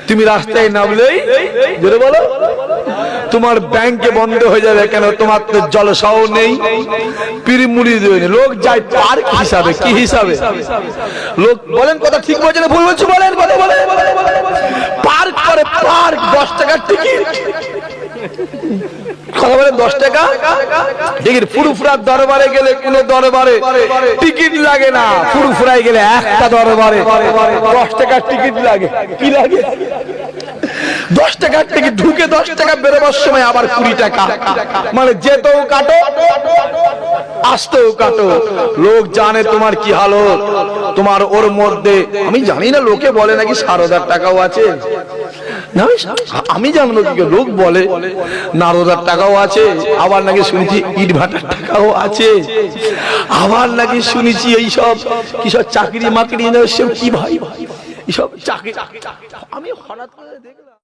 তুমি রাস্তায় নামলেই জোরে বলো তোমার ব্যাংকে বন্ধ হয়ে যাবে। কেন? তোমার তো জলসাও নেই, পিরিমুড়ি দেবে। লোক যায় পার্ক হিসাবে। কি হিসাবে? লোক বলেন কথা ঠিক বলছে না ভুল বলছে? বলেন কথা বলেন। পার্ক করে, পার্ক 10 টাকার টিকিট। কথা বলেন 10 টাকা টিকিট। ফুরুফুরার দরবারে গেলে কোন দরবারে টিকিট লাগে না, ফুরুফুরায় গেলে একটা দরবারে 10 টাকার টিকিট লাগে। কি লাগে? 10 টাকার টিকিট। ঢুকে 10 টাকা, বেরোবার সময় আবার 20 টাকা। মানে যেতেও কাটো, আসতেও কাটো। লোক জানে তোমার কি হালত। তোমার ওর মধ্যে আমি জানি না, লোকে বলে নাকি 7,000 টাকাও আছে। আমি জানবো কি? লোক বলে নারদার টাকাও আছে, আবার নাকি শুনেছি ইট ভাটার টাকাও আছে, আবার নাকি শুনেছি এইসব কিসব চাকরি মাকড়ি কি ভাই, এইসব চাকরি। আমি হঠাৎ করে দেখলাম